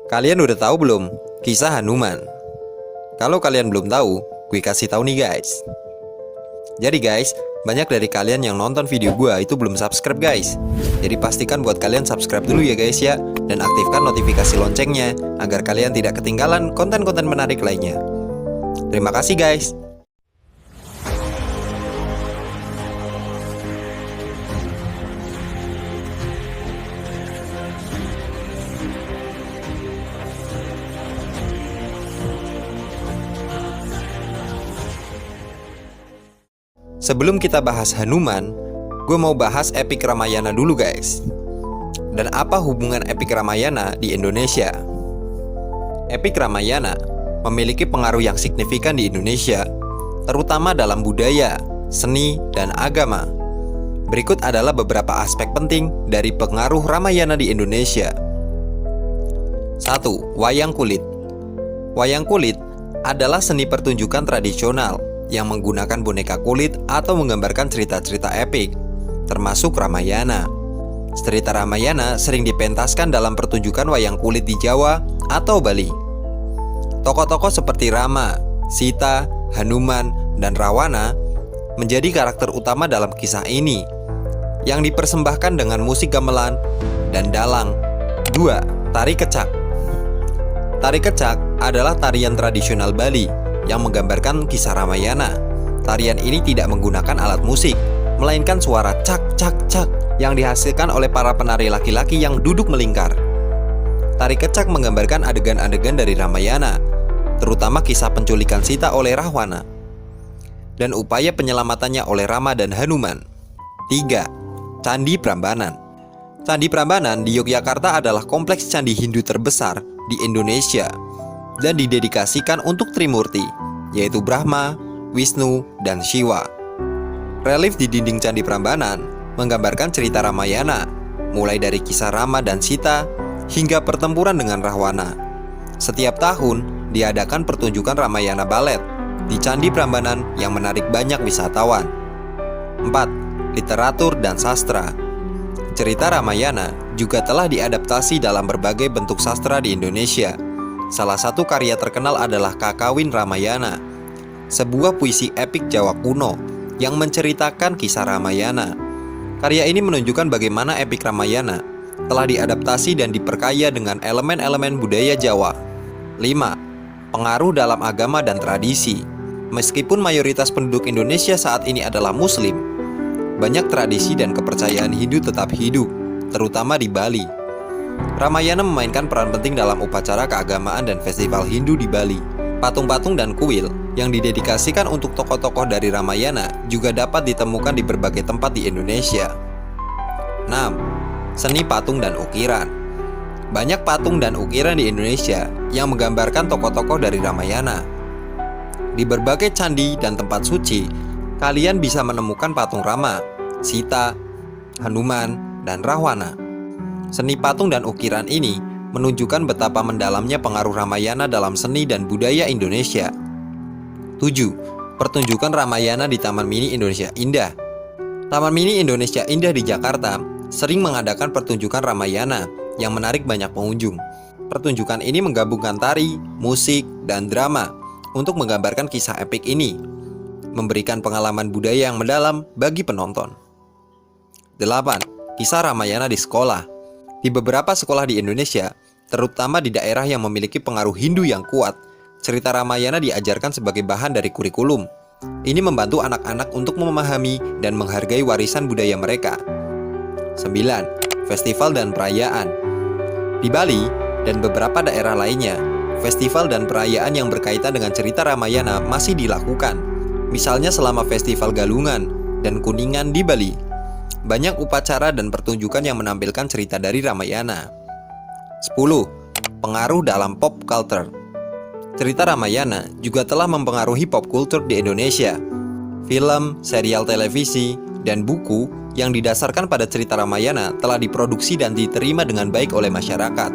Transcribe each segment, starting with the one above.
Kalian udah tahu belum kisah Hanuman? Kalau kalian belum tahu, gue kasih tahu nih guys. Jadi guys, banyak dari kalian yang nonton video gue itu belum subscribe guys. Jadi pastikan buat kalian subscribe dulu ya guys ya. Dan aktifkan notifikasi loncengnya agar kalian tidak ketinggalan konten-konten menarik lainnya. Terima kasih guys. Sebelum kita bahas Hanuman, gue mau bahas Epik Ramayana dulu guys. Dan apa hubungan Epik Ramayana di Indonesia? Epik Ramayana memiliki pengaruh yang signifikan di Indonesia, terutama dalam budaya, seni, dan agama. Berikut adalah beberapa aspek penting dari pengaruh Ramayana di Indonesia. 1. Wayang kulit. Wayang kulit adalah seni pertunjukan tradisional yang menggunakan boneka kulit atau menggambarkan cerita-cerita epik, termasuk Ramayana. Cerita Ramayana sering dipentaskan dalam pertunjukan wayang kulit di Jawa atau Bali. Tokoh-tokoh seperti Rama, Sita, Hanuman, dan Rawana menjadi karakter utama dalam kisah ini, yang dipersembahkan dengan musik gamelan dan dalang. 2. Tari kecak. Tari kecak adalah tarian tradisional Bali yang menggambarkan kisah Ramayana. Tarian ini tidak menggunakan alat musik, melainkan suara cak cak cak yang dihasilkan oleh para penari laki-laki yang duduk melingkar. Tari kecak menggambarkan adegan-adegan dari Ramayana, terutama kisah penculikan Sita oleh Rahwana dan upaya penyelamatannya oleh Rama dan Hanuman. 3. Candi Prambanan. Candi Prambanan di Yogyakarta adalah kompleks candi Hindu terbesar di Indonesia dan didedikasikan untuk Trimurti, yaitu Brahma, Wisnu, dan Shiva. Relief di dinding Candi Prambanan menggambarkan cerita Ramayana, mulai dari kisah Rama dan Sita hingga pertempuran dengan Rahwana. Setiap tahun diadakan pertunjukan Ramayana Ballet di Candi Prambanan yang menarik banyak wisatawan. 4. Literatur dan sastra. Cerita Ramayana juga telah diadaptasi dalam berbagai bentuk sastra di Indonesia. Salah satu karya terkenal adalah Kakawin Ramayana, sebuah puisi epik Jawa kuno yang menceritakan kisah Ramayana. Karya ini menunjukkan bagaimana epik Ramayana telah diadaptasi dan diperkaya dengan elemen-elemen budaya Jawa. 5. Pengaruh dalam agama dan tradisi. Meskipun mayoritas penduduk Indonesia saat ini adalah Muslim, banyak tradisi dan kepercayaan Hindu tetap hidup, terutama di Bali. Ramayana memainkan peran penting dalam upacara keagamaan dan festival Hindu di Bali. Patung-patung dan kuil yang didedikasikan untuk tokoh-tokoh dari Ramayana juga dapat ditemukan di berbagai tempat di Indonesia. 6. Seni patung dan ukiran. Banyak patung dan ukiran di Indonesia yang menggambarkan tokoh-tokoh dari Ramayana. Di berbagai candi dan tempat suci, kalian bisa menemukan patung Rama, Sita, Hanuman, dan Rahwana. Seni patung dan ukiran ini menunjukkan betapa mendalamnya pengaruh Ramayana dalam seni dan budaya Indonesia. 7. Pertunjukan Ramayana di Taman Mini Indonesia Indah. Taman Mini Indonesia Indah di Jakarta sering mengadakan pertunjukan Ramayana yang menarik banyak pengunjung. Pertunjukan ini menggabungkan tari, musik, dan drama untuk menggambarkan kisah epik ini, memberikan pengalaman budaya yang mendalam bagi penonton. 8. Kisah Ramayana di sekolah. Di beberapa sekolah di Indonesia, terutama di daerah yang memiliki pengaruh Hindu yang kuat, cerita Ramayana diajarkan sebagai bahan dari kurikulum. Ini membantu anak-anak untuk memahami dan menghargai warisan budaya mereka. 9. Festival dan perayaan. Di Bali dan beberapa daerah lainnya, festival dan perayaan yang berkaitan dengan cerita Ramayana masih dilakukan. Misalnya selama Festival Galungan dan Kuningan di Bali. Banyak upacara dan pertunjukan yang menampilkan cerita dari Ramayana. 10. Pengaruh dalam pop culture. Cerita Ramayana juga telah mempengaruhi pop culture di Indonesia. Film, serial televisi, dan buku yang didasarkan pada cerita Ramayana telah diproduksi dan diterima dengan baik oleh masyarakat.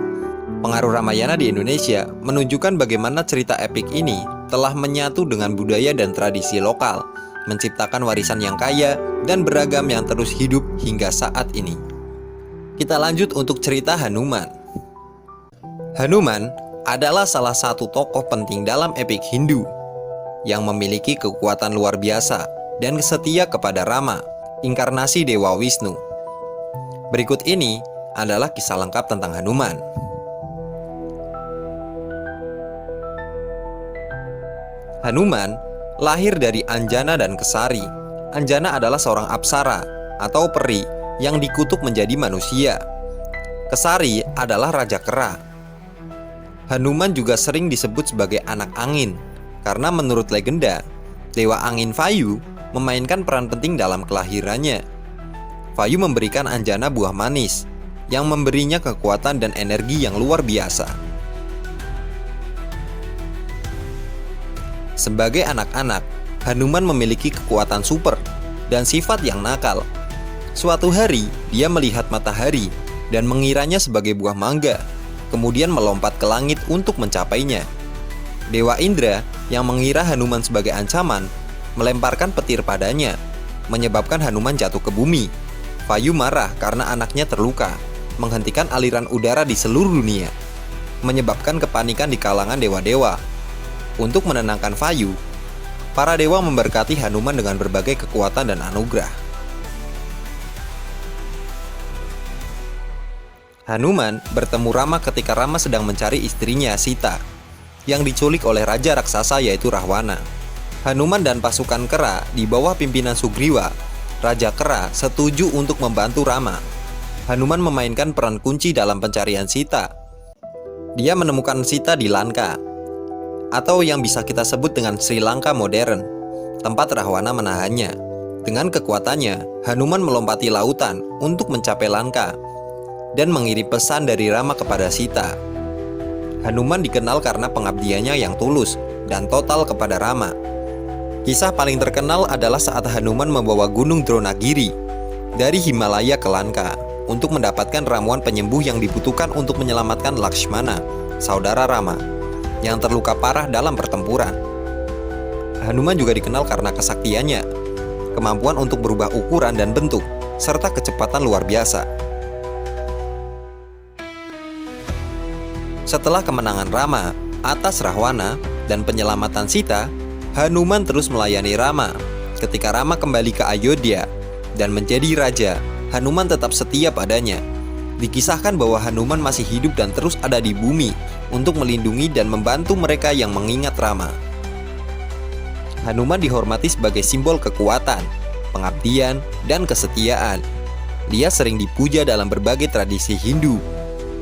Pengaruh Ramayana di Indonesia menunjukkan bagaimana cerita epik ini telah menyatu dengan budaya dan tradisi lokal, menciptakan warisan yang kaya dan beragam yang terus hidup hingga saat ini. Kita lanjut untuk cerita Hanuman. Hanuman adalah salah satu tokoh penting dalam epik Hindu yang memiliki kekuatan luar biasa dan setia kepada Rama, inkarnasi Dewa Wisnu. Berikut ini adalah kisah lengkap tentang Hanuman. Hanuman lahir dari Anjana dan Kesari. Anjana adalah seorang apsara atau peri yang dikutuk menjadi manusia. Kesari adalah raja kera. Hanuman juga sering disebut sebagai anak angin karena menurut legenda, Dewa Angin Vayu memainkan peran penting dalam kelahirannya. Vayu memberikan Anjana buah manis yang memberinya kekuatan dan energi yang luar biasa. Sebagai anak-anak, Hanuman memiliki kekuatan super dan sifat yang nakal. Suatu hari, dia melihat matahari dan mengiranya sebagai buah mangga, kemudian melompat ke langit untuk mencapainya. Dewa Indra yang mengira Hanuman sebagai ancaman, melemparkan petir padanya, menyebabkan Hanuman jatuh ke bumi. Vayu marah karena anaknya terluka, menghentikan aliran udara di seluruh dunia, menyebabkan kepanikan di kalangan dewa-dewa. Untuk menenangkan Vayu, para dewa memberkati Hanuman dengan berbagai kekuatan dan anugerah. Hanuman bertemu Rama ketika Rama sedang mencari istrinya Sita yang diculik oleh raja raksasa yaitu Rahwana. Hanuman dan pasukan kera di bawah pimpinan Sugriwa, raja kera, setuju untuk membantu Rama. Hanuman memainkan peran kunci dalam pencarian Sita. Dia menemukan Sita di Lanka, atau yang bisa kita sebut dengan Sri Lanka modern, tempat Rahwana menahannya. Dengan kekuatannya, Hanuman melompati lautan untuk mencapai Lanka dan mengirim pesan dari Rama kepada Sita. Hanuman dikenal karena pengabdiannya yang tulus dan total kepada Rama. Kisah paling terkenal adalah saat Hanuman membawa gunung Dronagiri dari Himalaya ke Lanka untuk mendapatkan ramuan penyembuh yang dibutuhkan untuk menyelamatkan Lakshmana, saudara Rama, yang terluka parah dalam pertempuran. Hanuman juga dikenal karena kesaktiannya, kemampuan untuk berubah ukuran dan bentuk, serta kecepatan luar biasa. Setelah kemenangan Rama atas Rahwana dan penyelamatan Sita, Hanuman terus melayani Rama. Ketika Rama kembali ke Ayodhya dan menjadi raja, Hanuman tetap setia padanya. Dikisahkan bahwa Hanuman masih hidup dan terus ada di bumi untuk melindungi dan membantu mereka yang mengingat Rama. Hanuman dihormati sebagai simbol kekuatan, pengabdian, dan kesetiaan. Dia sering dipuja dalam berbagai tradisi Hindu,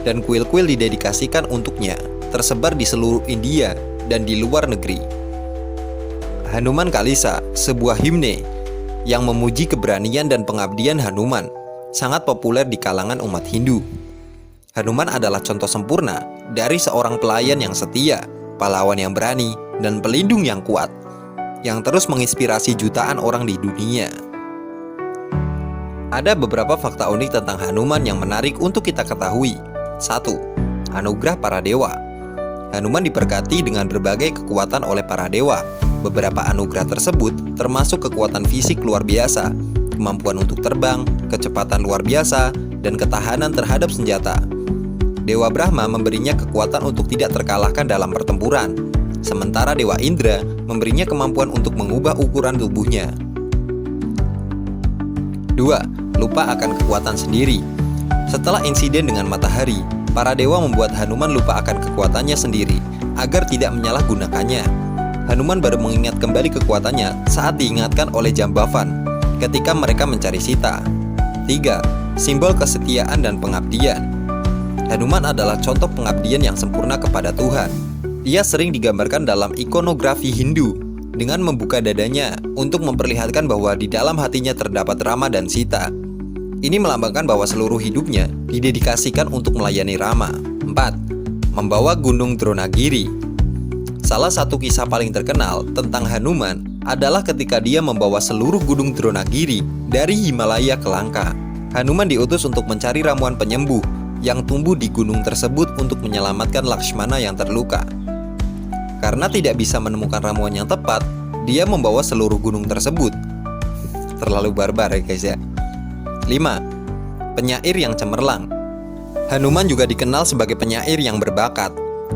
dan kuil-kuil didedikasikan untuknya, tersebar di seluruh India dan di luar negeri. Hanuman Kalisa, sebuah himne yang memuji keberanian dan pengabdian Hanuman, sangat populer di kalangan umat Hindu. Hanuman adalah contoh sempurna dari seorang pelayan yang setia, pahlawan yang berani, dan pelindung yang kuat, yang terus menginspirasi jutaan orang di dunia. Ada beberapa fakta unik tentang Hanuman yang menarik untuk kita ketahui. 1. Anugerah para dewa. Hanuman diberkati dengan berbagai kekuatan oleh para dewa. Beberapa anugerah tersebut termasuk kekuatan fisik luar biasa, kemampuan untuk terbang, kecepatan luar biasa, dan ketahanan terhadap senjata. Dewa Brahma memberinya kekuatan untuk tidak terkalahkan dalam pertempuran, sementara Dewa Indra memberinya kemampuan untuk mengubah ukuran tubuhnya. 2. Lupa akan kekuatan sendiri. Setelah insiden dengan matahari, para dewa membuat Hanuman lupa akan kekuatannya sendiri agar tidak menyalahgunakannya. Hanuman baru mengingat kembali kekuatannya saat diingatkan oleh Jambavan ketika mereka mencari Sita. 3. Simbol kesetiaan dan pengabdian. Hanuman adalah contoh pengabdian yang sempurna kepada Tuhan. Dia sering digambarkan dalam ikonografi Hindu dengan membuka dadanya untuk memperlihatkan bahwa di dalam hatinya terdapat Rama dan Sita. Ini melambangkan bahwa seluruh hidupnya didedikasikan untuk melayani Rama. 4. Membawa gunung Dronagiri. Salah satu kisah paling terkenal tentang Hanuman adalah ketika dia membawa seluruh gunung Dronagiri dari Himalaya ke Lanka. Hanuman diutus untuk mencari ramuan penyembuh yang tumbuh di gunung tersebut untuk menyelamatkan Lakshmana yang terluka. Karena tidak bisa menemukan ramuan yang tepat, dia membawa seluruh gunung tersebut. Terlalu barbar ya guys ya. 5. Penyair yang cemerlang. Hanuman juga dikenal sebagai penyair yang berbakat.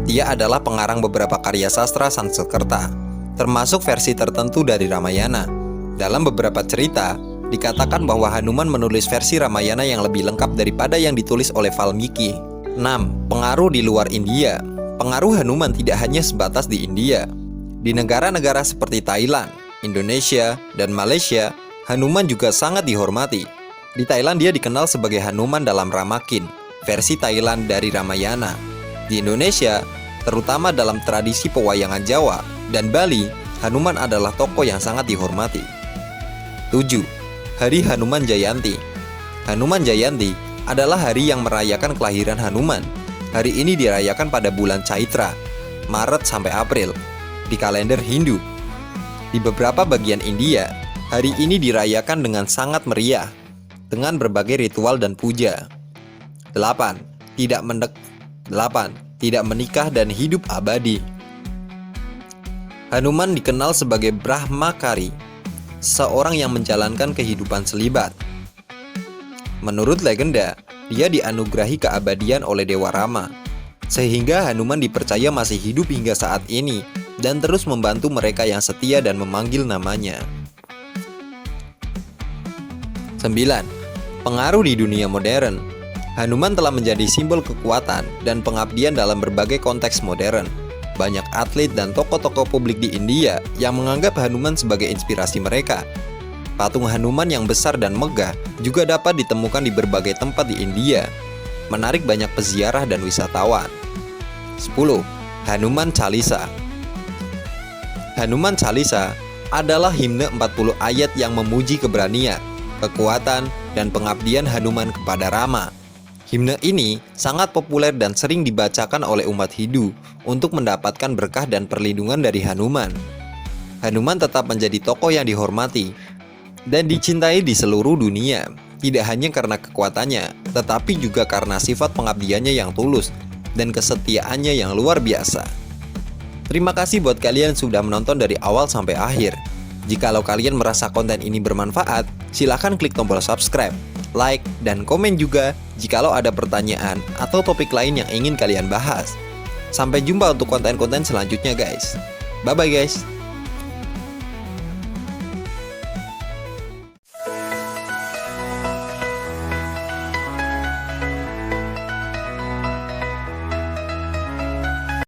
Dia adalah pengarang beberapa karya sastra Sanskerta, termasuk versi tertentu dari Ramayana. Dalam beberapa cerita, dikatakan bahwa Hanuman menulis versi Ramayana yang lebih lengkap daripada yang ditulis oleh Valmiki. 6. Pengaruh di luar India. Pengaruh Hanuman tidak hanya sebatas di India. Di negara-negara seperti Thailand, Indonesia, dan Malaysia, Hanuman juga sangat dihormati. Di Thailand dia dikenal sebagai Hanuman dalam Ramakin, versi Thailand dari Ramayana. Di Indonesia, terutama dalam tradisi pewayangan Jawa dan Bali, Hanuman adalah tokoh yang sangat dihormati. 7. Hari Hanuman Jayanti. Hanuman Jayanti adalah hari yang merayakan kelahiran Hanuman. Hari ini dirayakan pada bulan Chaitra, Maret sampai April, di kalender Hindu. Di beberapa bagian India, hari ini dirayakan dengan sangat meriah, dengan berbagai ritual dan puja. 8. Tidak menikah dan hidup abadi. Hanuman dikenal sebagai Brahmakari, seorang yang menjalankan kehidupan selibat. Menurut legenda, dia dianugerahi keabadian oleh Dewa Rama, sehingga Hanuman dipercaya masih hidup hingga saat ini dan terus membantu mereka yang setia dan memanggil namanya. 9. Pengaruh di dunia modern. Hanuman telah menjadi simbol kekuatan dan pengabdian dalam berbagai konteks modern. Banyak atlet dan tokoh-tokoh publik di India yang menganggap Hanuman sebagai inspirasi mereka. Patung Hanuman yang besar dan megah juga dapat ditemukan di berbagai tempat di India, menarik banyak peziarah dan wisatawan. 10. Hanuman Chalisa. Hanuman Chalisa adalah himne 40 ayat yang memuji keberanian, kekuatan, dan pengabdian Hanuman kepada Rama. Himne ini sangat populer dan sering dibacakan oleh umat Hindu untuk mendapatkan berkah dan perlindungan dari Hanuman. Hanuman tetap menjadi tokoh yang dihormati dan dicintai di seluruh dunia, tidak hanya karena kekuatannya, tetapi juga karena sifat pengabdiannya yang tulus dan kesetiaannya yang luar biasa. Terima kasih buat kalian sudah menonton dari awal sampai akhir. Jikalau kalian merasa konten ini bermanfaat, silahkan klik tombol subscribe, like, dan komen juga jikalau ada pertanyaan atau topik lain yang ingin kalian bahas. Sampai jumpa untuk konten-konten selanjutnya guys. Bye-bye guys.